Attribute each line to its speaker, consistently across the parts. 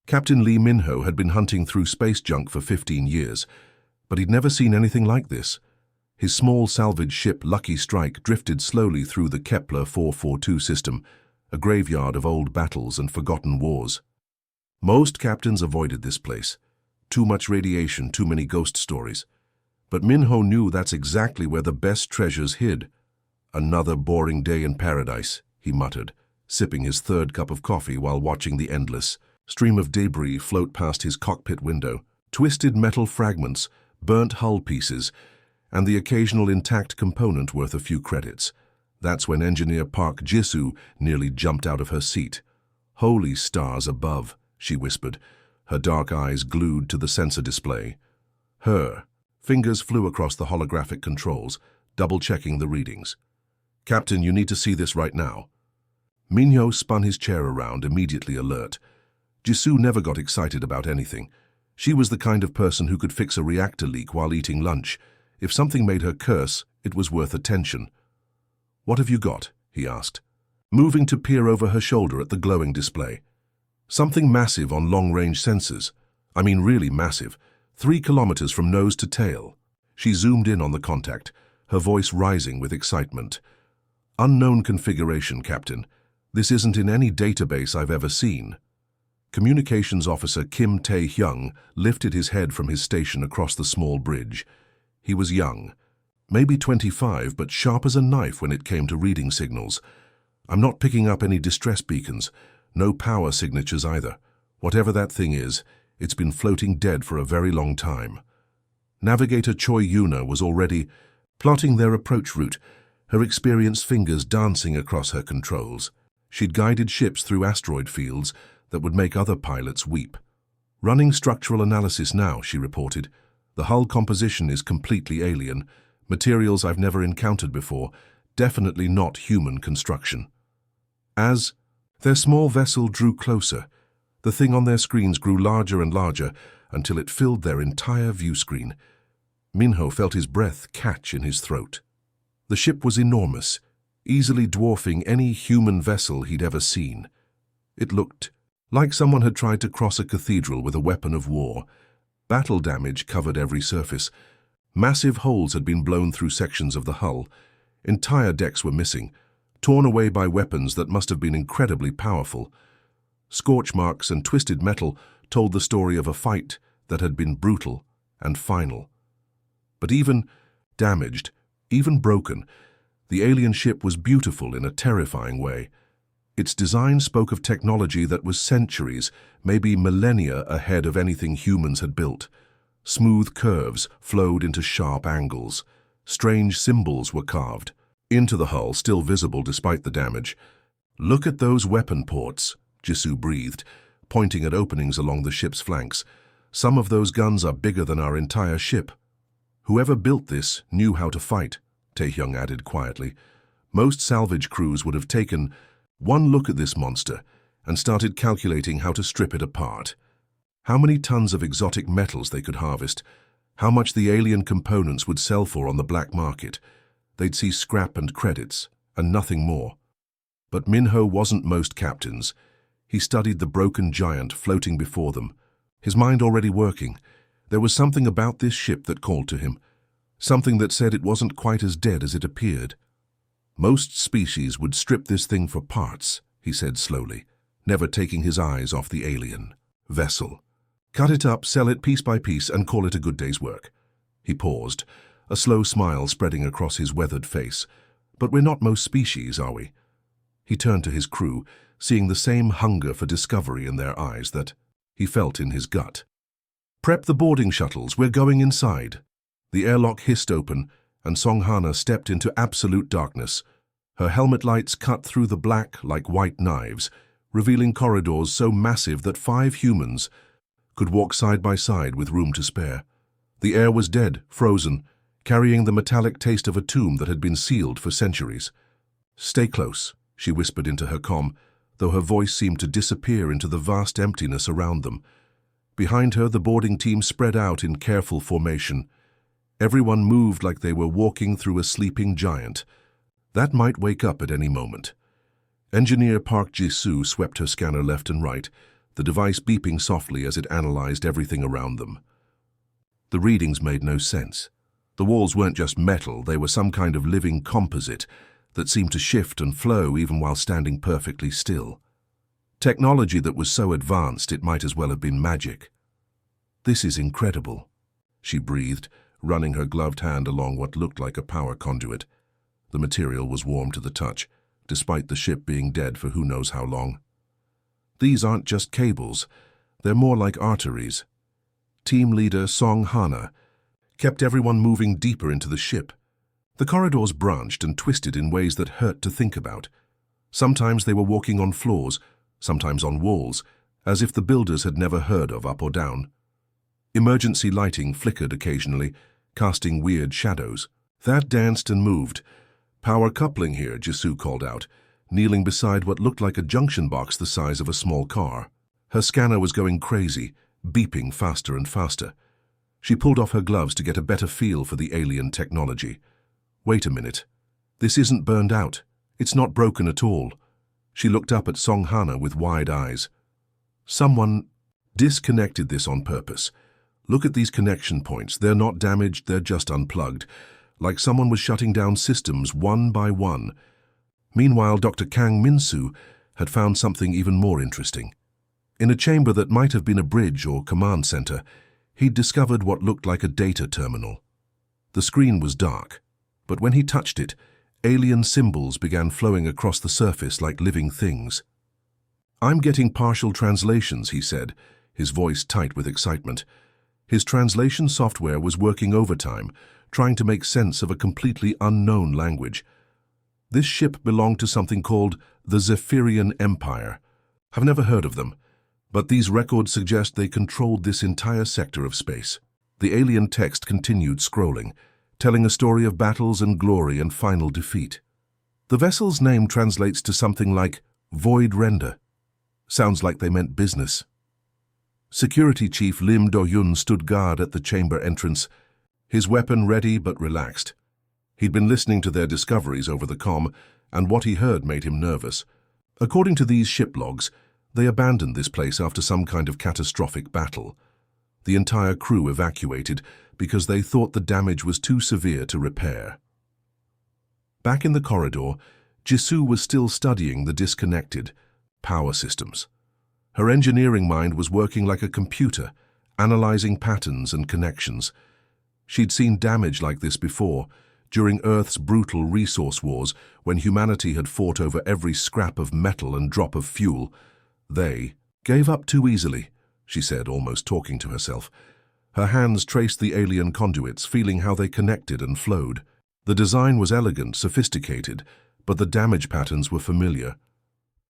Speaker 1: Captain Lee Minho had been hunting through space junk for 15 years, but he'd never seen anything like this. His small salvage ship Lucky Strike drifted slowly through the Kepler 442 system, a graveyard of old battles and forgotten wars. Most captains avoided this place. Too much radiation, too many ghost stories. But Minho knew that's exactly where the best treasures hid. "Another boring day in paradise," he muttered, sipping his third cup of coffee while watching the endless stream of debris float past his cockpit window. Twisted metal fragments, burnt hull pieces, and the occasional intact component worth a few credits. That's when Engineer Park Jisoo nearly jumped out of her seat. "Holy stars above," she whispered, her dark eyes glued to the sensor display. Her fingers flew across the holographic controls, double-checking the readings. "Captain, you need to see this right now." Minho spun his chair around, immediately alert. Jisoo never got excited about anything. She was the kind of person who could fix a reactor leak while eating lunch. If something made her curse, it was worth attention. "What have you got?" he asked, moving to peer over her shoulder at the glowing display. "Something massive on long-range sensors. I mean really massive. 3 kilometers from nose to tail." She zoomed in on the contact, her voice rising with excitement. "Unknown configuration, Captain. This isn't in any database I've ever seen." Communications Officer Kim Tae-hyung lifted his head from his station across the small bridge. He was young, maybe 25, but sharp as a knife when it came to reading signals. "I'm not picking up any distress beacons, no power signatures either. Whatever that thing is, it's been floating dead for a very long time." Navigator Choi Yuna was already plotting their approach route, her experienced fingers dancing across her controls. She'd guided ships through asteroid fields that would make other pilots weep. "Running structural analysis now," she reported. "The hull composition is completely alien, materials I've never encountered before, definitely not human construction." As their small vessel drew closer, the thing on their screens grew larger and larger until it filled their entire view screen. Minho felt his breath catch in his throat. The ship was enormous, easily dwarfing any human vessel he'd ever seen. It looked like someone had tried to cross a cathedral with a weapon of war. Battle damage covered every surface. Massive holes had been blown through sections of the hull. Entire decks were missing, torn away by weapons that must have been incredibly powerful. Scorch marks and twisted metal told the story of a fight that had been brutal and final. But even damaged, even broken, the alien ship was beautiful in a terrifying way. Its design spoke of technology that was centuries, maybe millennia ahead of anything humans had built. Smooth curves flowed into sharp angles. Strange symbols were carved into the hull, still visible despite the damage. "Look at those weapon ports," Jisoo breathed, pointing at openings along the ship's flanks. "Some of those guns are bigger than our entire ship." "Whoever built this knew how to fight," Tae-hyung added quietly. "Most salvage crews would have taken one look at this monster and started calculating how to strip it apart. How many tons of exotic metals they could harvest, how much the alien components would sell for on the black market. They'd see scrap and credits, and nothing more." But Minho wasn't most captains. He studied the broken giant floating before them, his mind already working. There was something about this ship that called to him, something that said it wasn't quite as dead as it appeared. "Most species would strip this thing for parts," he said slowly, never taking his eyes off the alien vessel. "Cut it up, sell it piece by piece, and call it a good day's work." He paused, a slow smile spreading across his weathered face. "But we're not most species, are we?" He turned to his crew, seeing the same hunger for discovery in their eyes that he felt in his gut. "Prep the boarding shuttles, we're going inside." The airlock hissed open, and Song Hana stepped into absolute darkness. Her helmet lights cut through the black like white knives, revealing corridors so massive that 5 humans could walk side by side with room to spare. The air was dead, frozen, carrying the metallic taste of a tomb that had been sealed for centuries. "Stay close," she whispered into her comm, though her voice seemed to disappear into the vast emptiness around them. Behind her, the boarding team spread out in careful formation. Everyone moved like they were walking through a sleeping giant. That might wake up at any moment. Engineer Park Jisoo swept her scanner left and right, the device beeping softly as it analyzed everything around them. The readings made no sense. The walls weren't just metal, they were some kind of living composite that seemed to shift and flow even while standing perfectly still. Technology that was so advanced it might as well have been magic. "This is incredible," she breathed, running her gloved hand along what looked like a power conduit. The material was warm to the touch, despite the ship being dead for who knows how long. "These aren't just cables, they're more like arteries." Team leader Song Hana kept everyone moving deeper into the ship. The corridors branched and twisted in ways that hurt to think about. Sometimes they were walking on floors, sometimes on walls, as if the builders had never heard of up or down. Emergency lighting flickered occasionally, casting weird shadows. That danced and moved. "Power coupling here," Jisoo called out, kneeling beside what looked like a junction box the size of a small car. Her scanner was going crazy, beeping faster and faster. She pulled off her gloves to get a better feel for the alien technology. "Wait a minute. This isn't burned out. It's not broken at all." She looked up at Song Hana with wide eyes. "Someone disconnected this on purpose. Look at these connection points. They're not damaged, they're just unplugged. Like someone was shutting down systems one by one." Meanwhile, Dr. Kang Min-soo had found something even more interesting. In a chamber that might have been a bridge or command center, he'd discovered what looked like a data terminal. The screen was dark, but when he touched it, alien symbols began flowing across the surface like living things. "I'm getting partial translations," he said, his voice tight with excitement. His translation software was working overtime, trying to make sense of a completely unknown language. This ship belonged to something called the Zephyrian Empire. I've never heard of them, but these records suggest they controlled this entire sector of space. The alien text continued scrolling, telling a story of battles and glory and final defeat. The vessel's name translates to something like Void Render. Sounds like they meant business. Security Chief Lim Do-yun stood guard at the chamber entrance, his weapon ready but relaxed. He'd been listening to their discoveries over the comm, and what he heard made him nervous. According to these ship logs, they abandoned this place after some kind of catastrophic battle. The entire crew evacuated because they thought the damage was too severe to repair. Back in the corridor, Jisoo was still studying the disconnected power systems. Her engineering mind was working like a computer, analyzing patterns and connections. She'd seen damage like this before, during Earth's brutal resource wars, when humanity had fought over every scrap of metal and drop of fuel. They gave up too easily, she said, almost talking to herself. Her hands traced the alien conduits, feeling how they connected and flowed. The design was elegant, sophisticated, but the damage patterns were familiar.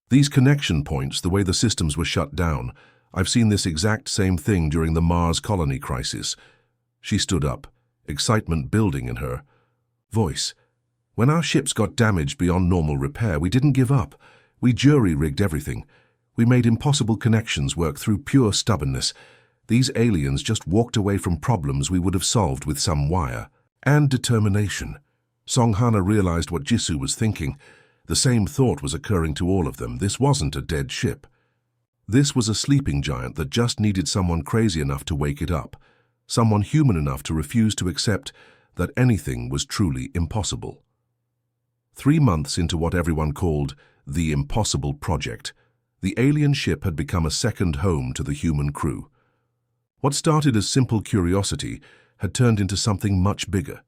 Speaker 1: These connection points, the way the systems were shut down, I've seen this exact same thing during the Mars colony crisis. She stood up, excitement building in her voice. "When our ships got damaged beyond normal repair, we didn't give up. We jury-rigged everything. We made impossible connections work through pure stubbornness. These aliens just walked away from problems we would have solved with some wire and determination." Song Hana realized what Jisoo was thinking. The same thought was occurring to all of them. This wasn't a dead ship. This was a sleeping giant that just needed someone crazy enough to wake it up, someone human enough to refuse to accept that anything was truly impossible. 3 months into what everyone called the Impossible Project, the alien ship had become a second home to the human crew. What started as simple curiosity had turned into something much bigger.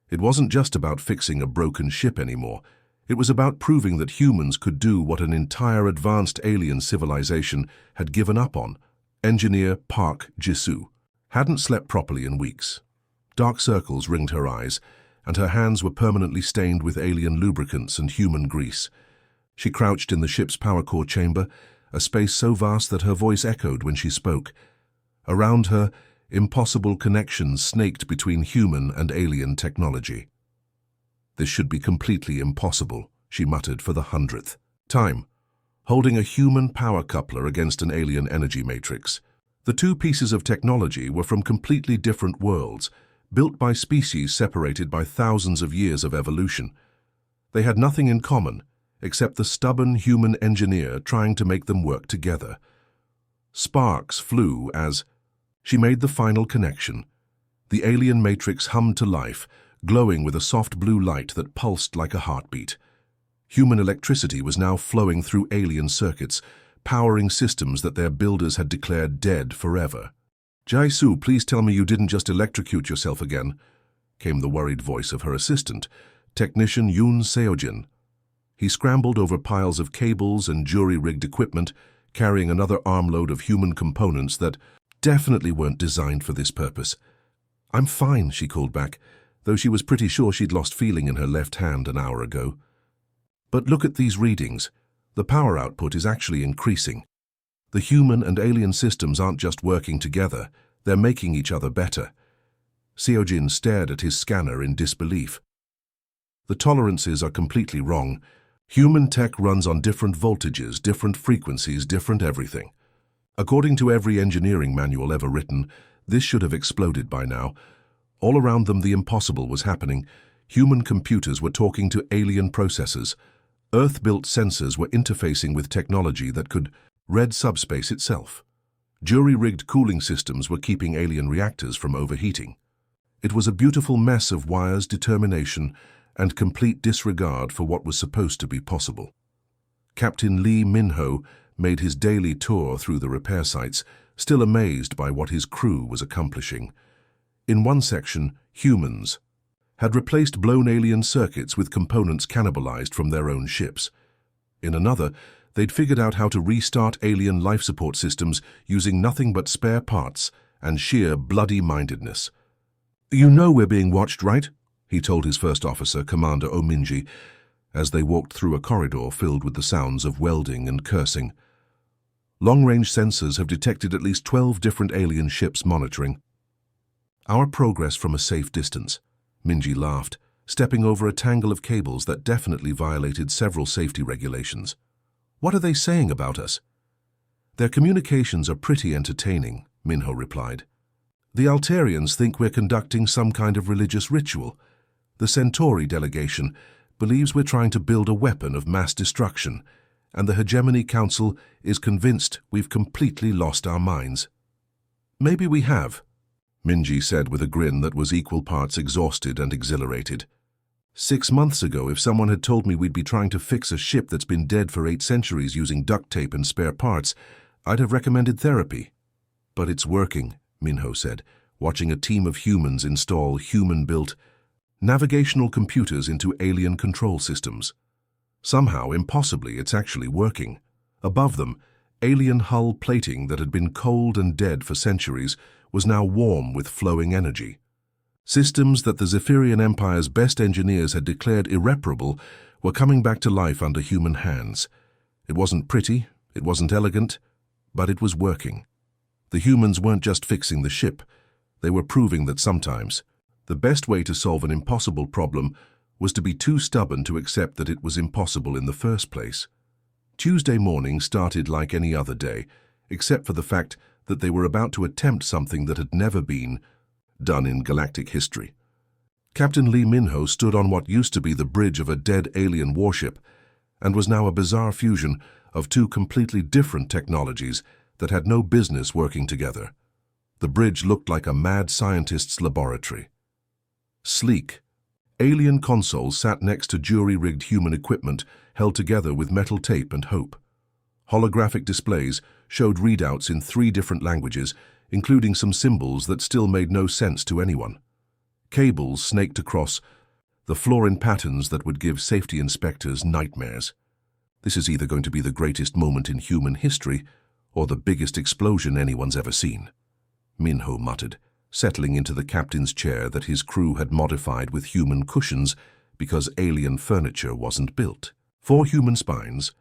Speaker 1: It wasn't just about fixing a broken ship anymore. It was about proving that humans could do what an entire advanced alien civilization had given up on. Engineer Park Jisoo hadn't slept properly in weeks. Dark circles ringed her eyes, and her hands were permanently stained with alien lubricants and human grease. She crouched in the ship's power core chamber, a space so vast that her voice echoed when she spoke. Around her, impossible connections snaked between human and alien technology. "This should be completely impossible," she muttered for the 100th time, holding a human power coupler against an alien energy matrix. The two pieces of technology were from completely different worlds, built by species separated by thousands of years of evolution. They had nothing in common, except the stubborn human engineer trying to make them work together. Sparks flew as she made the final connection. The alien matrix hummed to life, glowing with a soft blue light that pulsed like a heartbeat. Human electricity was now flowing through alien circuits, powering systems that their builders had declared dead forever. "Jaisu, please tell me you didn't just electrocute yourself again," came the worried voice of her assistant, Technician Yoon Seojin. He scrambled over piles of cables and jury-rigged equipment, carrying another armload of human components that definitely weren't designed for this purpose. "I'm fine," she called back, though she was pretty sure she'd lost feeling in her left hand an hour ago. "But look at these readings. The power output is actually increasing. The human and alien systems aren't just working together, they're making each other better." Seojin stared at his scanner in disbelief. "The tolerances are completely wrong. Human tech runs on different voltages, different frequencies, different everything. According to every engineering manual ever written, this should have exploded by now. All around them the impossible was happening. Human computers were talking to alien processors. Earth-built sensors were interfacing with technology that could read subspace itself. Jury-rigged cooling systems were keeping alien reactors from overheating. It was a beautiful mess of wires, determination, and complete disregard for what was supposed to be possible. Captain Lee Min-ho made his daily tour through the repair sites, still amazed by what his crew was accomplishing. In one section, humans had replaced blown alien circuits with components cannibalized from their own ships. In another, they'd figured out how to restart alien life support systems using nothing but spare parts and sheer bloody-mindedness. "You know we're being watched, right?" he told his first officer, Commander Ominji, as they walked through a corridor filled with the sounds of welding and cursing. "Long-range sensors have detected at least 12 different alien ships monitoring our progress from a safe distance." Minji laughed, stepping over a tangle of cables that definitely violated several safety regulations. "What are they saying about us?" "Their communications are pretty entertaining," Minho replied. "The Altarians think we're conducting some kind of religious ritual. The Centauri delegation believes we're trying to build a weapon of mass destruction, and the Hegemony Council is convinced we've completely lost our minds." "Maybe we have," Minji said with a grin that was equal parts exhausted and exhilarated. 6 months ago, if someone had told me we'd be trying to fix a ship that's been dead for 8 centuries using duct tape and spare parts, I'd have recommended therapy. But it's working, Minho said, watching a team of humans install human-built navigational computers into alien control systems. Somehow, impossibly, it's actually working. Above them, alien hull plating that had been cold and dead for centuries was now warm with flowing energy. Systems that the Zephyrian Empire's best engineers had declared irreparable were coming back to life under human hands. It wasn't pretty, it wasn't elegant, but it was working. The humans weren't just fixing the ship, they were proving that sometimes the best way to solve an impossible problem was to be too stubborn to accept that it was impossible in the first place. Tuesday morning started like any other day, except for the fact that they were about to attempt something that had never been done in galactic history. Captain Lee Minho stood on what used to be the bridge of a dead alien warship and was now a bizarre fusion of 2 completely different technologies that had no business working together. The bridge looked like a mad scientist's laboratory. Sleek, alien consoles sat next to jury-rigged human equipment held together with metal tape and hope. Holographic displays showed readouts in 3 different languages, including some symbols that still made no sense to anyone. Cables snaked across the floor in patterns that would give safety inspectors nightmares. This is either going to be the greatest moment in human history or the biggest explosion anyone's ever seen, Minho muttered, settling into the captain's chair that his crew had modified with human cushions because alien furniture wasn't built. 4 human spines.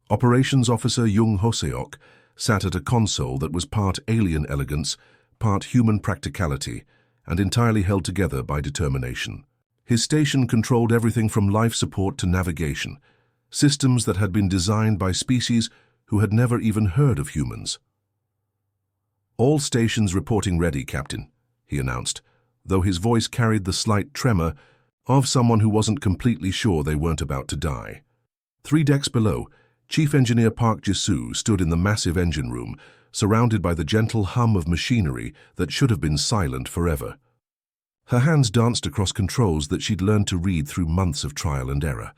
Speaker 1: Operations Officer Jung Hoseok sat at a console that was part alien elegance, part human practicality, and entirely held together by determination. His station controlled everything from life support to navigation, systems that had been designed by species who had never even heard of humans. "All stations reporting ready, Captain," he announced, though his voice carried the slight tremor of someone who wasn't completely sure they weren't about to die. 3 decks below, Chief Engineer Park Jisoo stood in the massive engine room, surrounded by the gentle hum of machinery that should have been silent forever. Her hands danced across controls that she'd learned to read through months of trial and error.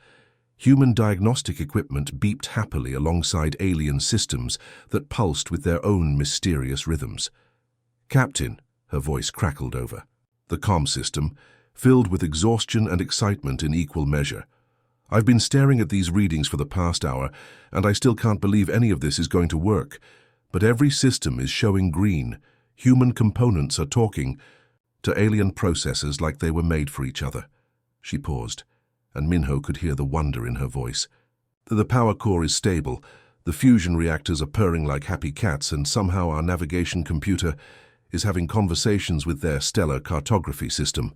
Speaker 1: Human diagnostic equipment beeped happily alongside alien systems that pulsed with their own mysterious rhythms. "Captain," her voice crackled over the comm system, filled with exhaustion and excitement in equal measure. "I've been staring at these readings for the past hour, and I still can't believe any of this is going to work. But every system is showing green. Human components are talking to alien processors like they were made for each other." She paused, and Minho could hear the wonder in her voice. "The power core is stable, the fusion reactors are purring like happy cats, and somehow our navigation computer is having conversations with their stellar cartography system.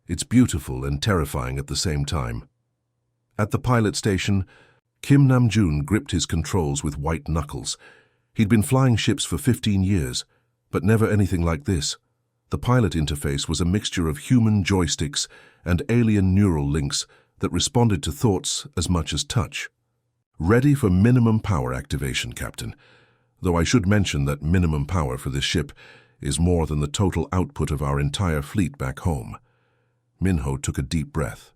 Speaker 1: It's beautiful and terrifying at the same time." At the pilot station, Kim Namjoon gripped his controls with white knuckles. He'd been flying ships for 15 years, but never anything like this. The pilot interface was a mixture of human joysticks and alien neural links that responded to thoughts as much as touch. "Ready for minimum power activation, Captain. Though I should mention that minimum power for this ship is more than the total output of our entire fleet back home." Minho took a deep breath.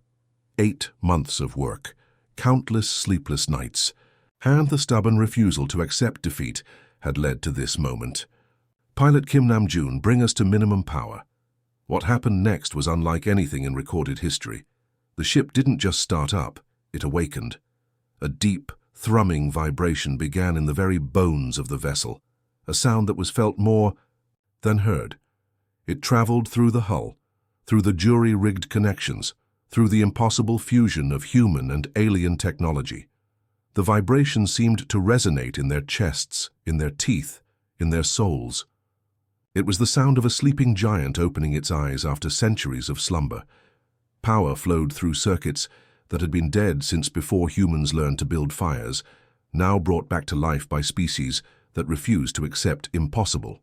Speaker 1: 8 months of work, countless sleepless nights, and the stubborn refusal to accept defeat had led to this moment. "Pilot Kim Namjoon, bring us to minimum power." What happened next was unlike anything in recorded history. The ship didn't just start up, it awakened. A deep, thrumming vibration began in the very bones of the vessel, a sound that was felt more than heard. It traveled through the hull, through the jury-rigged connections, through the impossible fusion of human and alien technology. The vibration seemed to resonate in their chests, in their teeth, in their souls. It was the sound of a sleeping giant opening its eyes after centuries of slumber. Power flowed through circuits that had been dead since before humans learned to build fires, now brought back to life by species that refused to accept impossible.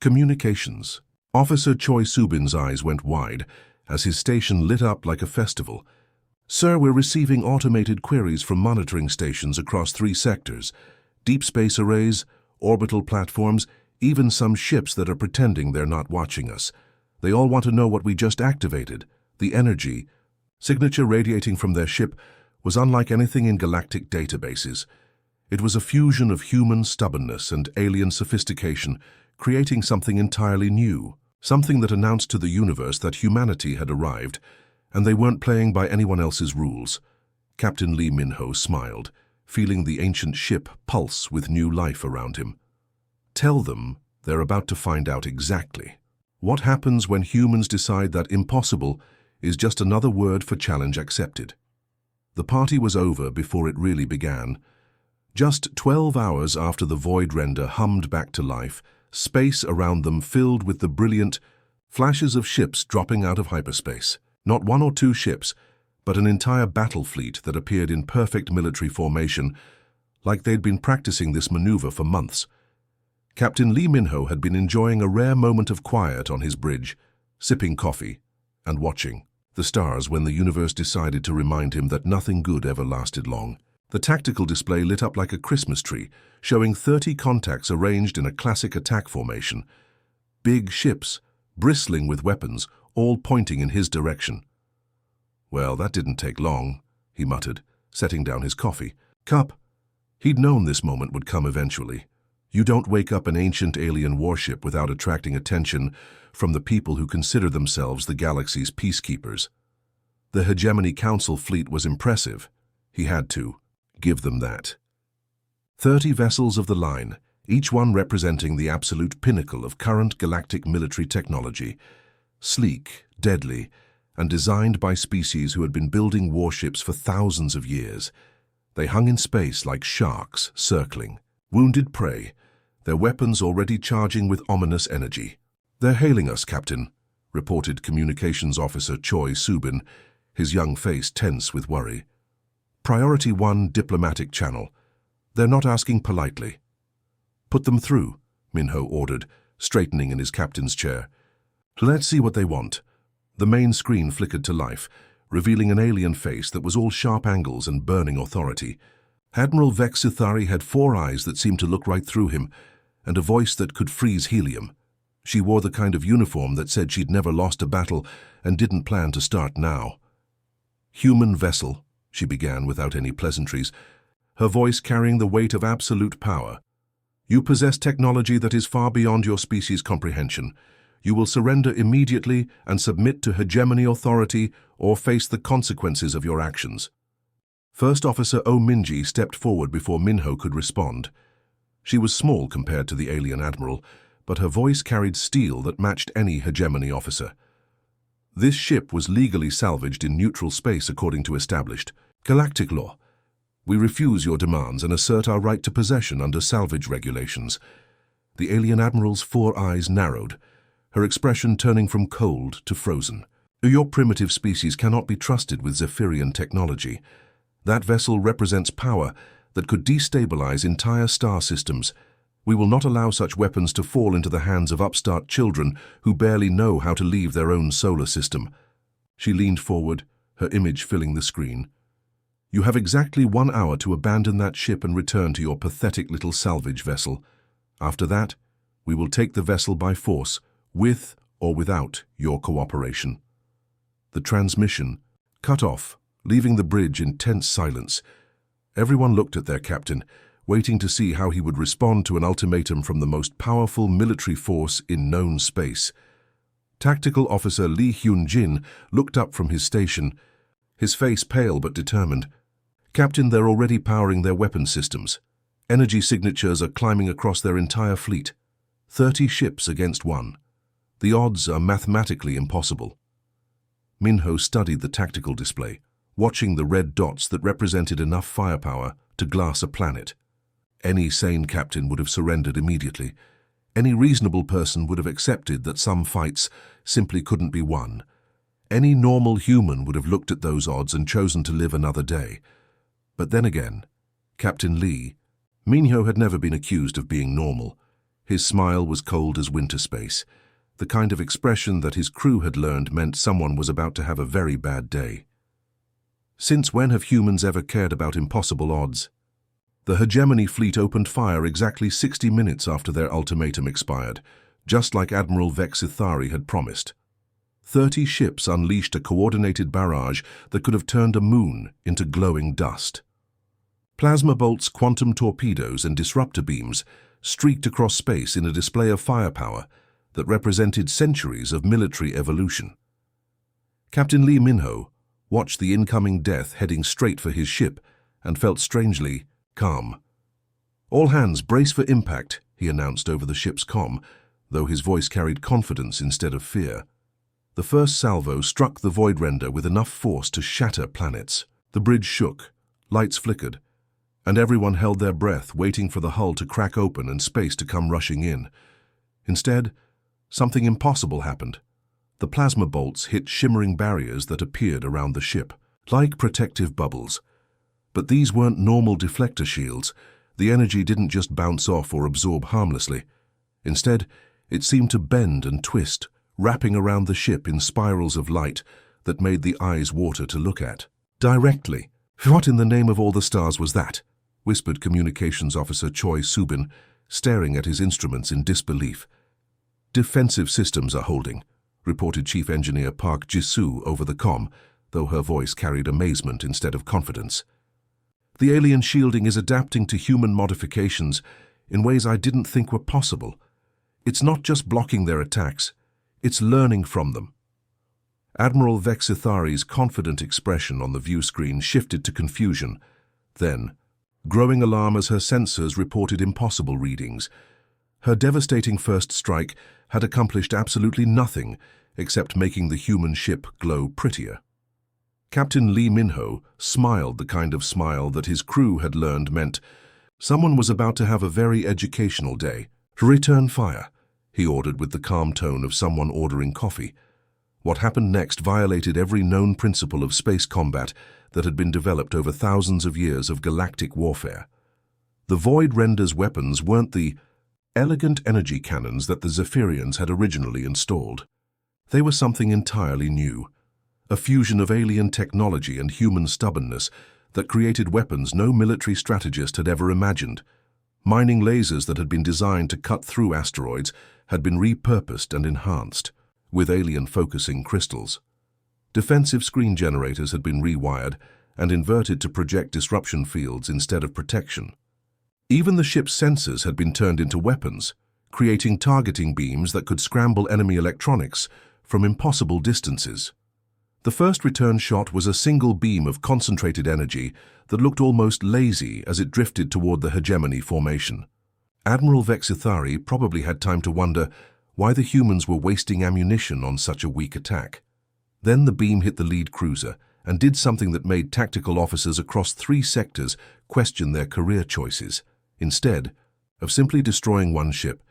Speaker 1: Communications. Officer Choi Subin's eyes went wide as his station lit up like a festival. "Sir, we're receiving automated queries from monitoring stations across 3 sectors. Deep space arrays, orbital platforms, even some ships that are pretending they're not watching us. They all want to know what we just activated. The energy signature radiating from their ship was unlike anything in galactic databases. It was a fusion of human stubbornness and alien sophistication, creating something entirely new, something that announced to the universe that humanity had arrived, and they weren't playing by anyone else's rules." Captain Lee Minho smiled, feeling the ancient ship pulse with new life around him. "Tell them they're about to find out exactly what happens when humans decide that impossible is just another word for challenge accepted." The party was over before it really began. Just 12 hours after the void render hummed back to life, space around them filled with the brilliant flashes of ships dropping out of hyperspace. Not 1 or 2 ships, but an entire battle fleet that appeared in perfect military formation, like they'd been practicing this maneuver for months. Captain Lee Minho had been enjoying a rare moment of quiet on his bridge, sipping coffee and watching the stars when the universe decided to remind him that nothing good ever lasted long. The tactical display lit up like a Christmas tree, showing 30 contacts arranged in a classic attack formation. Big ships, bristling with weapons, all pointing in his direction. "Well, that didn't take long," he muttered, setting down his coffee cup. He'd known this moment would come eventually. You don't wake up an ancient alien warship without attracting attention from the people who consider themselves the galaxy's peacekeepers. The Hegemony Council fleet was impressive. He had to give them that. 30 vessels of the line, each one representing the absolute pinnacle of current galactic military technology. Sleek, deadly, and designed by species who had been building warships for thousands of years. They hung in space like sharks circling, wounded prey, their weapons already charging with ominous energy. "They're hailing us, Captain," reported Communications Officer Choi Subin, his young face tense with worry. "Priority 1 diplomatic channel. They're not asking politely." "Put them through," Minho ordered, straightening in his captain's chair. "Let's see what they want." The main screen flickered to life, revealing an alien face that was all sharp angles and burning authority. Admiral Vexithari had 4 eyes that seemed to look right through him, and a voice that could freeze helium. She wore the kind of uniform that said she'd never lost a battle and didn't plan to start now. "Human vessel," she began without any pleasantries, her voice carrying the weight of absolute power. "You possess technology that is far beyond your species' comprehension. You will surrender immediately and submit to hegemony authority or face the consequences of your actions." First Officer O'Minji stepped forward before Minho could respond. She was small compared to the alien admiral, but her voice carried steel that matched any hegemony officer. "This ship was legally salvaged in neutral space according to established galactic law. We refuse your demands and assert our right to possession under salvage regulations." The alien admiral's 4 eyes narrowed, her expression turning from cold to frozen. "Your primitive species cannot be trusted with Zephyrian technology. That vessel represents power that could destabilize entire star systems. We will not allow such weapons to fall into the hands of upstart children who barely know how to leave their own solar system." She leaned forward, her image filling the screen. "You have exactly 1 hour to abandon that ship and return to your pathetic little salvage vessel. After that, we will take the vessel by force, with or without your cooperation." The transmission cut off, leaving the bridge in tense silence. Everyone looked at their captain, waiting to see how he would respond to an ultimatum from the most powerful military force in known space. Tactical Officer Lee Hyun-jin looked up from his station, his face pale but determined. "Captain, they're already powering their weapon systems. Energy signatures are climbing across their entire fleet. 30 ships against 1. The odds are mathematically impossible." Minho studied the tactical display, watching the red dots that represented enough firepower to glass a planet. Any sane captain would have surrendered immediately. Any reasonable person would have accepted that some fights simply couldn't be won. Any normal human would have looked at those odds and chosen to live another day. But then again, Captain Lee, Minho had never been accused of being normal. His smile was cold as winter space, the kind of expression that his crew had learned meant someone was about to have a very bad day. Since when have humans ever cared about impossible odds? The hegemony fleet opened fire exactly 60 minutes after their ultimatum expired, just like Admiral Vexithari had promised. 30 ships unleashed a coordinated barrage that could have turned a moon into glowing dust. Plasma bolts, quantum torpedoes, and disruptor beams streaked across space in a display of firepower that represented centuries of military evolution. Captain Lee Minho watched the incoming death heading straight for his ship and felt strangely calm. "All hands, brace for impact," he announced over the ship's comm, though his voice carried confidence instead of fear. The first salvo struck the void render with enough force to shatter planets. The bridge shook, lights flickered, and everyone held their breath, waiting for the hull to crack open and space to come rushing in. Instead, something impossible happened. The plasma bolts hit shimmering barriers that appeared around the ship, like protective bubbles. But these weren't normal deflector shields. The energy didn't just bounce off or absorb harmlessly. Instead, it seemed to bend and twist, wrapping around the ship in spirals of light that made the eyes water to look at. Directly. "What in the name of all the stars was that?" whispered Communications Officer Choi Subin, staring at his instruments in disbelief. "Defensive systems are holding," reported Chief Engineer Park Jisoo over the comm, though her voice carried amazement instead of confidence. "The alien shielding is adapting to human modifications in ways I didn't think were possible. It's not just blocking their attacks, it's learning from them." Admiral Vexithari's confident expression on the view screen shifted to confusion. Then, growing alarm as her sensors reported impossible readings. Her devastating first strike had accomplished absolutely nothing except making the human ship glow prettier. Captain Lee Minho smiled the kind of smile that his crew had learned meant someone was about to have a very educational day. "Return fire," he ordered with the calm tone of someone ordering coffee. What happened next violated every known principle of space combat that had been developed over thousands of years of galactic warfare. The Void Render's weapons weren't the elegant energy cannons that the Zephyrians had originally installed. They were something entirely new, a fusion of alien technology and human stubbornness that created weapons no military strategist had ever imagined. Mining lasers that had been designed to cut through asteroids had been repurposed and enhanced, with alien-focusing crystals. Defensive screen generators had been rewired and inverted to project disruption fields instead of protection. Even the ship's sensors had been turned into weapons, creating targeting beams that could scramble enemy electronics from impossible distances. The first return shot was a single beam of concentrated energy that looked almost lazy as it drifted toward the hegemony formation. Admiral Vexithari probably had time to wonder why the humans were wasting ammunition on such a weak attack. Then the beam hit the lead cruiser and did something that made tactical officers across 3 sectors question their career choices. Instead of simply destroying one ship,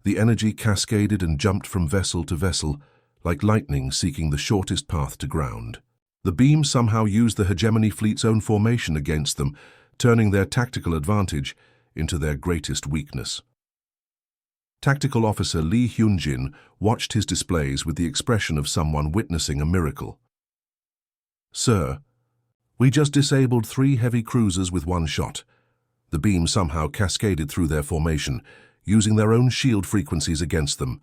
Speaker 1: the energy cascaded and jumped from vessel to vessel, like lightning seeking the shortest path to ground. The beam somehow used the hegemony fleet's own formation against them, turning their tactical advantage into their greatest weakness. Tactical Officer Lee Hyunjin watched his displays with the expression of someone witnessing a miracle. "Sir, we just disabled 3 heavy cruisers with 1 shot. The beam somehow cascaded through their formation, using their own shield frequencies against them."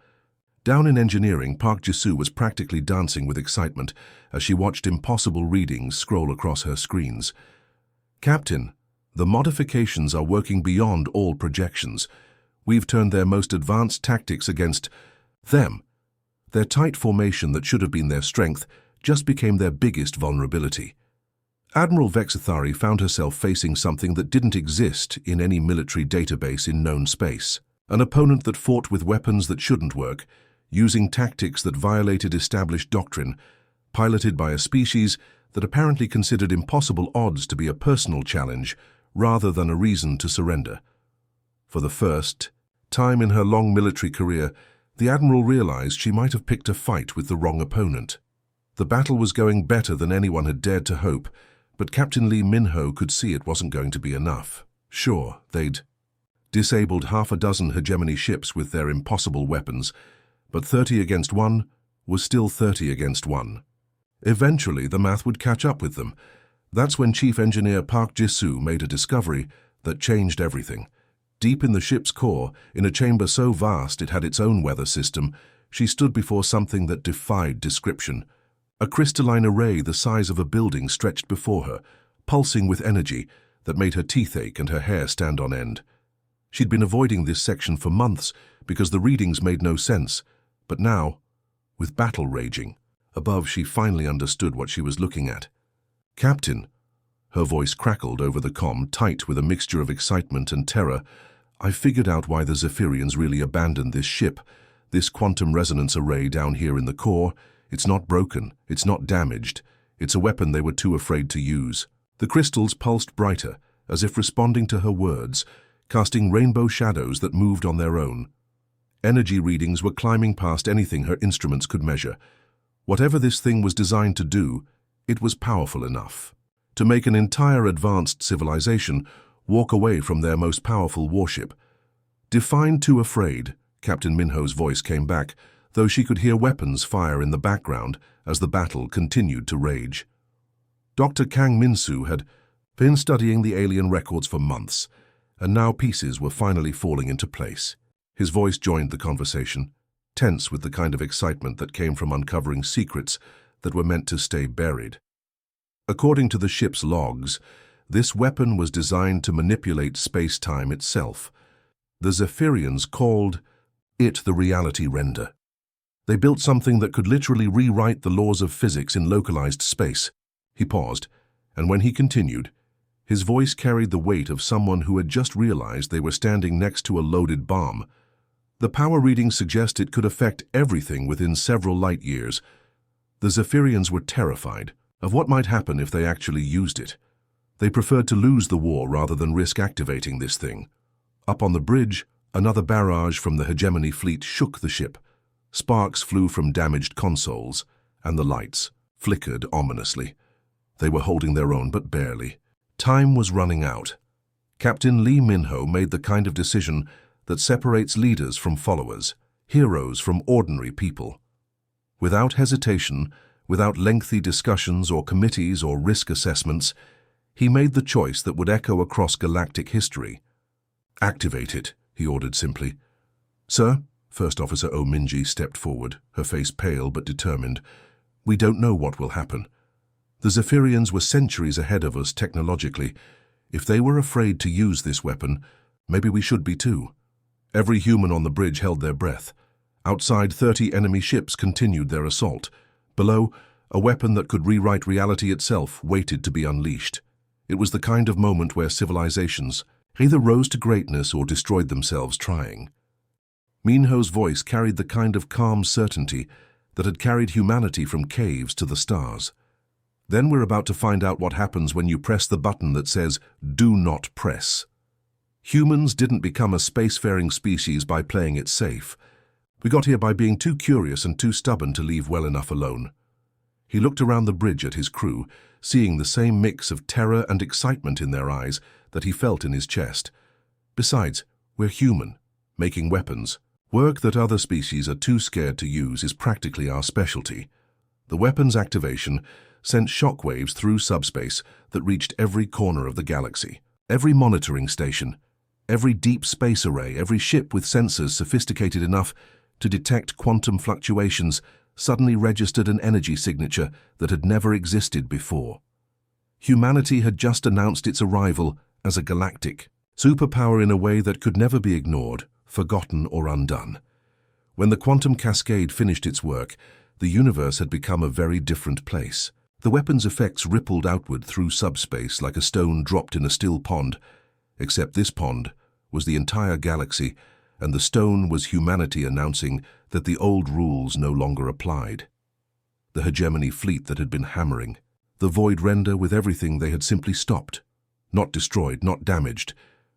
Speaker 1: Down in engineering, Park Jisoo was practically dancing with excitement as she watched impossible readings scroll across her screens. "Captain, the modifications are working beyond all projections. We've turned their most advanced tactics against them. Their tight formation that should have been their strength just became their biggest vulnerability." Admiral Vexithari found herself facing something that didn't exist in any military database in known space. An opponent that fought with weapons that shouldn't work, using tactics that violated established doctrine, piloted by a species that apparently considered impossible odds to be a personal challenge rather than a reason to surrender. For the first time in her long military career, the Admiral realized she might have picked a fight with the wrong opponent. The battle was going better than anyone had dared to hope, but Captain Lee Min-ho could see it wasn't going to be enough. Sure, they'd disabled 6 hegemony ships with their impossible weapons, but 30 against 1 was still 30 against 1. Eventually, the math would catch up with them. That's when Chief Engineer Park Jisoo made a discovery that changed everything. Deep in the ship's core, in a chamber so vast it had its own weather system, she stood before something that defied description. A crystalline array the size of a building stretched before her, pulsing with energy that made her teeth ache and her hair stand on end. She'd been avoiding this section for months because the readings made no sense, but now, with battle raging above, she finally understood what she was looking at. "Captain," her voice crackled over the comm, tight with a mixture of excitement and terror, "I've figured out why the Zephyrians really abandoned this ship. This quantum resonance array down here in the core, it's not broken, it's not damaged. It's a weapon they were too afraid to use." The crystals pulsed brighter, as if responding to her words, casting rainbow shadows that moved on their own. Energy readings were climbing past anything her instruments could measure. Whatever this thing was designed to do, it was powerful enough to make an entire advanced civilization walk away from their most powerful warship. "Defined too afraid," Captain Minho's voice came back, though she could hear weapons fire in the background as the battle continued to rage. Dr. Kang Min-soo had been studying the alien records for months, and now pieces were finally falling into place. His voice joined the conversation, tense with the kind of excitement that came from uncovering secrets that were meant to stay buried. According to the ship's logs, this weapon was designed to manipulate space-time itself. The Zephyrians called it the reality render. They built something that could literally rewrite the laws of physics in localized space. He paused, and when he continued, his voice carried the weight of someone who had just realized they were standing next to a loaded bomb. The power readings suggest it could affect everything within several light years. The Zephyrians were terrified of what might happen if they actually used it. They preferred to lose the war rather than risk activating this thing. Up on the bridge, another barrage from the hegemony fleet shook the ship. Sparks flew from damaged consoles, and the lights flickered ominously. They were holding their own, but barely. Time was running out. Captain Lee Min-ho made the kind of decision that separates leaders from followers, heroes from ordinary people. Without hesitation, without lengthy discussions or committees or risk assessments, He made the choice that would echo across galactic history. "Activate it," he ordered simply. "Sir," First Officer O'Minji stepped forward, her face pale but determined. "We don't know what will happen. The Zephyrians were centuries ahead of us technologically. If they were afraid to use this weapon, maybe we should be too." Every human on the bridge held their breath. Outside, 30 enemy ships continued their assault. Below, a weapon that could rewrite reality itself waited to be unleashed. It was the kind of moment where civilizations either rose to greatness or destroyed themselves trying. Minho's voice carried the kind of calm certainty that had carried humanity from caves to the stars. "Then we're about to find out what happens when you press the button that says, 'Do not press.' Humans didn't become a spacefaring species by playing it safe. We got here by being too curious and too stubborn to leave well enough alone." He looked around the bridge at his crew, seeing the same mix of terror and excitement in their eyes that he felt in his chest. "Besides, we're human, making weapons. Work that other species are too scared to use is practically our specialty." The weapon's activation sent shockwaves through subspace that reached every corner of the galaxy. Every monitoring station, every deep space array, every ship with sensors sophisticated enough to detect quantum fluctuations suddenly registered an energy signature that had never existed before. Humanity had just announced its arrival as a galactic superpower in a way that could never be ignored, forgotten, or undone. When the quantum cascade finished its work, the universe had become a very different place. The weapon's effects rippled outward through subspace like a stone dropped in a still pond, except this pond was the entire galaxy, and the stone was humanity announcing that the old rules no longer applied. The hegemony fleet that had been hammering, the void render with everything they had simply stopped. Not destroyed, not damaged,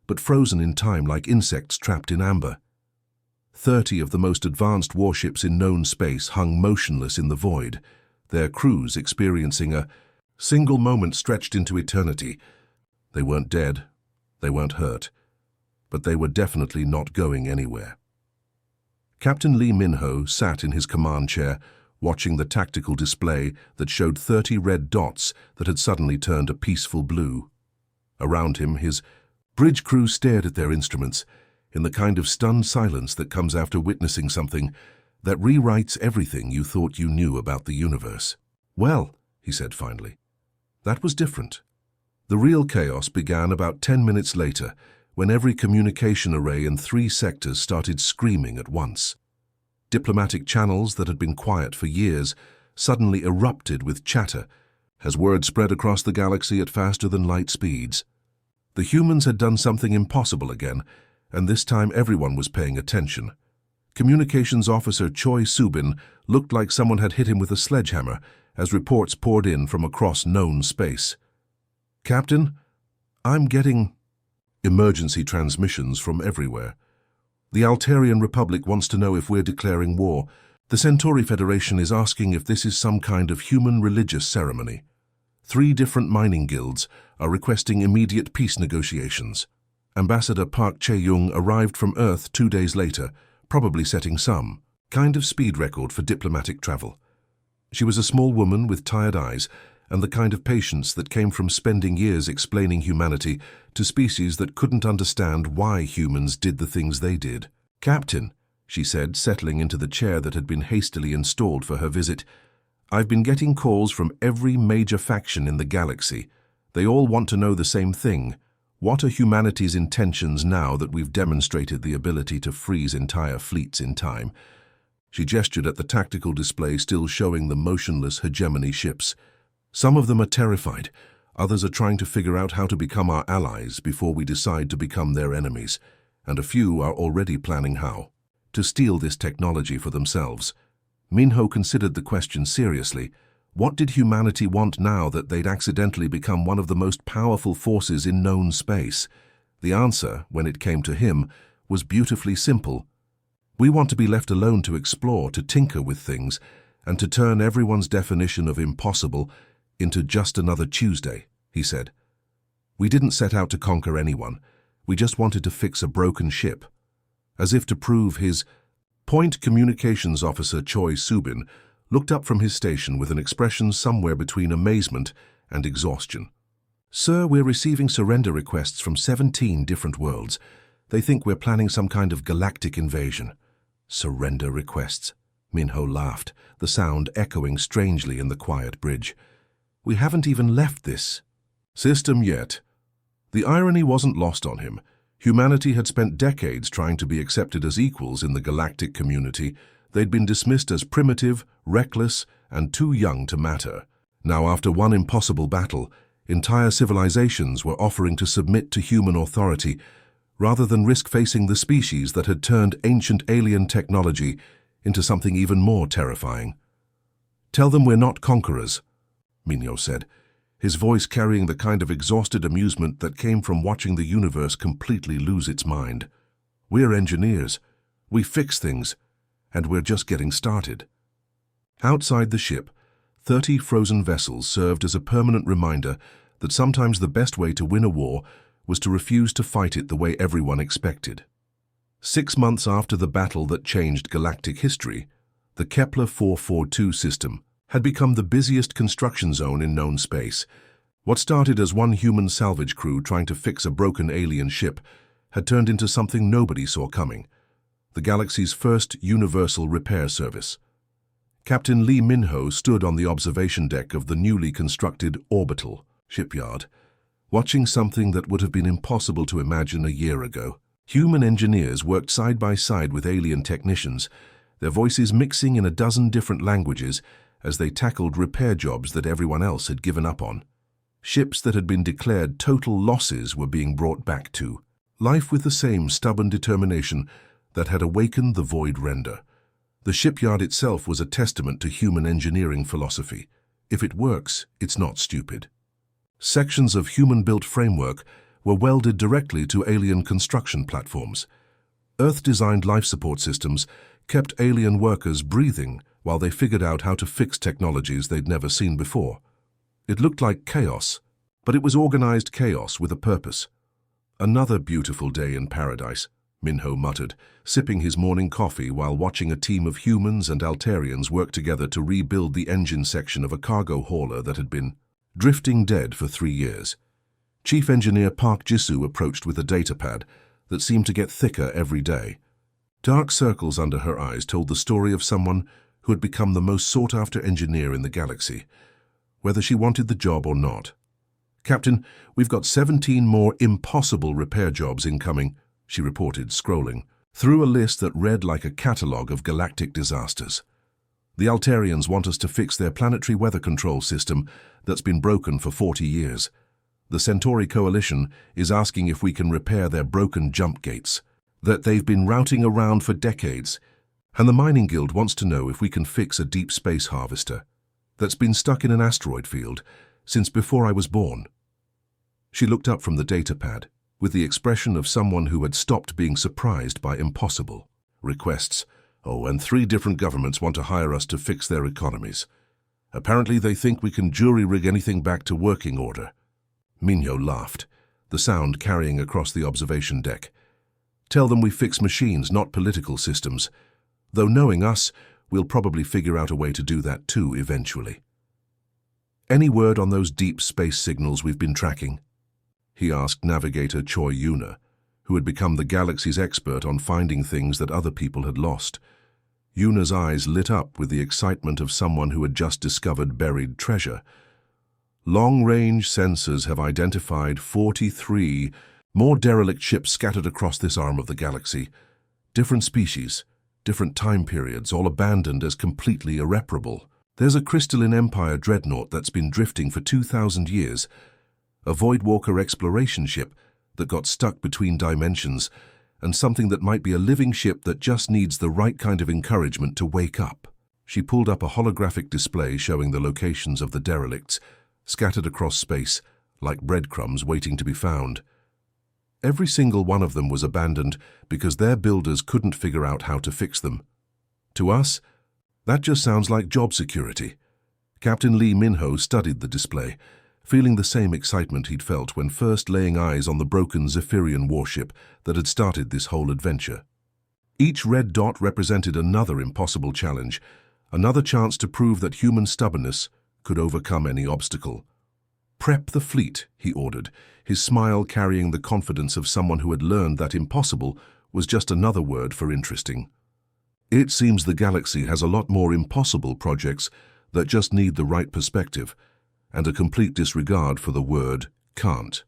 Speaker 1: but frozen in time like insects trapped in amber. 30 of the most advanced warships in known space hung motionless in the void, their crews experiencing a single moment stretched into eternity. They weren't dead, they weren't hurt, but they were definitely not going anywhere. Captain Lee Minho sat in his command chair, watching the tactical display that showed 30 red dots that had suddenly turned a peaceful blue. Around him, his bridge crew stared at their instruments in the kind of stunned silence that comes after witnessing something that rewrites everything you thought you knew about the universe. "Well," he said finally, "that was different." The real chaos began about 10 minutes later, when every communication array in 3 sectors started screaming at once. Diplomatic channels that had been quiet for years suddenly erupted with chatter as word spread across the galaxy at faster than light speeds. The humans had done something impossible again, and this time everyone was paying attention. Communications Officer Choi Subin looked like someone had hit him with a sledgehammer as reports poured in from across known space. "Captain, I'm getting emergency transmissions from everywhere. The Altarian Republic wants to know if we're declaring war. The Centauri Federation is asking if this is some kind of human religious ceremony. 3 different mining guilds are requesting immediate peace negotiations. Ambassador Park Chae-young arrived from Earth 2 days later, probably setting some kind of speed record for diplomatic travel. She was a small woman with tired eyes and the kind of patience that came from spending years explaining humanity to species that couldn't understand why humans did the things they did. "Captain," she said, settling into the chair that had been hastily installed for her visit, "I've been getting calls from every major faction in the galaxy. They all want to know the same thing. What are humanity's intentions now that we've demonstrated the ability to freeze entire fleets in time?" She gestured at the tactical display still showing the motionless hegemony ships. "Some of them are terrified. Others are trying to figure out how to become our allies before we decide to become their enemies. And a few are already planning how to steal this technology for themselves." Minho considered the question seriously. What did humanity want now that they'd accidentally become one of the most powerful forces in known space? The answer, when it came to him, was beautifully simple. "We want to be left alone to explore, to tinker with things, and to turn everyone's definition of impossible into just another Tuesday," he said. "We didn't set out to conquer anyone. We just wanted to fix a broken ship." As if to prove his point, Communications Officer Choi Subin looked up from his station with an expression somewhere between amazement and exhaustion. "Sir, we're receiving surrender requests from 17 different worlds. They think we're planning some kind of galactic invasion." "Surrender requests?" Minho laughed, the sound echoing strangely in the quiet bridge. "We haven't even left this system yet." The irony wasn't lost on him. Humanity had spent decades trying to be accepted as equals in the galactic community. They'd been dismissed as primitive, reckless, and too young to matter. Now, after one impossible battle, entire civilizations were offering to submit to human authority, rather than risk facing the species that had turned ancient alien technology into something even more terrifying. "Tell them we're not conquerors," Minho said, his voice carrying the kind of exhausted amusement that came from watching the universe completely lose its mind. "We're engineers. We fix things, and we're just getting started." Outside the ship, 30 frozen vessels served as a permanent reminder that sometimes the best way to win a war was to refuse to fight it the way everyone expected. 6 months after the battle that changed galactic history, the Kepler 442 system had become the busiest construction zone in known space. What started as one human salvage crew trying to fix a broken alien ship had turned into something nobody saw coming: the galaxy's first universal repair service. Captain Lee Minho stood on the observation deck of the newly constructed orbital shipyard, watching something that would have been impossible to imagine a year ago. Human engineers worked side by side with alien technicians, their voices mixing in a dozen different languages as they tackled repair jobs that everyone else had given up on. Ships that had been declared total losses were being brought back to life with the same stubborn determination that had awakened the Void Render. The shipyard itself was a testament to human engineering philosophy. If it works, it's not stupid. Sections of human-built framework were welded directly to alien construction platforms. Earth-designed life support systems kept alien workers breathing while they figured out how to fix technologies they'd never seen before. It looked like chaos, but it was organized chaos with a purpose. "Another beautiful day in paradise," Minho muttered, sipping his morning coffee while watching a team of humans and Altarians work together to rebuild the engine section of a cargo hauler that had been drifting dead for 3 years. Chief Engineer Park Jisoo approached with a datapad that seemed to get thicker every day. Dark circles under her eyes told the story of someone who had become the most sought-after engineer in the galaxy, whether she wanted the job or not. "Captain, we've got 17 more impossible repair jobs incoming," she reported, scrolling through a list that read like a catalogue of galactic disasters. "The Altarians want us to fix their planetary weather control system that's been broken for 40 years. The Centauri Coalition is asking if we can repair their broken jump gates that they've been routing around for decades. And the Mining Guild wants to know if we can fix a deep space harvester that's been stuck in an asteroid field since before I was born." She looked up from the datapad with the expression of someone who had stopped being surprised by impossible requests. "Oh, and 3 different governments want to hire us to fix their economies. Apparently they think we can jury-rig anything back to working order." Minho laughed, the sound carrying across the observation deck. "Tell them we fix machines, not political systems. Though knowing us, we'll probably figure out a way to do that too eventually." "Any word on those deep space signals we've been tracking?" he asked Navigator Choi Yuna, who had become the galaxy's expert on finding things that other people had lost. Yuna's eyes lit up with the excitement of someone who had just discovered buried treasure. "Long-range sensors have identified 43 more derelict ships scattered across this arm of the galaxy. Different species, different time periods, all abandoned as completely irreparable. There's a crystalline empire dreadnought that's been drifting for 2,000 years, a Voidwalker exploration ship that got stuck between dimensions, and something that might be a living ship that just needs the right kind of encouragement to wake up." She pulled up a holographic display showing the locations of the derelicts, scattered across space, like breadcrumbs waiting to be found. Every single one of them was abandoned because their builders couldn't figure out how to fix them. To us, that just sounds like job security. Captain Lee Minho studied the display, feeling the same excitement he'd felt when first laying eyes on the broken Zephyrian warship that had started this whole adventure. Each red dot represented another impossible challenge, another chance to prove that human stubbornness could overcome any obstacle. "Prep the fleet," he ordered, his smile carrying the confidence of someone who had learned that impossible was just another word for interesting. It seems the galaxy has a lot more impossible projects that just need the right perspective and a complete disregard for the word can't.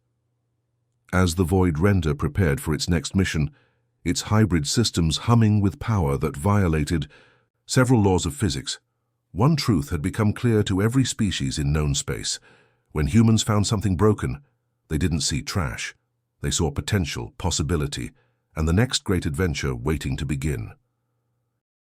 Speaker 1: As the Void Render prepared for its next mission, its hybrid systems humming with power that violated several laws of physics, one truth had become clear to every species in known space. When humans found something broken, they didn't see trash. They saw potential, possibility, and the next great adventure waiting to begin.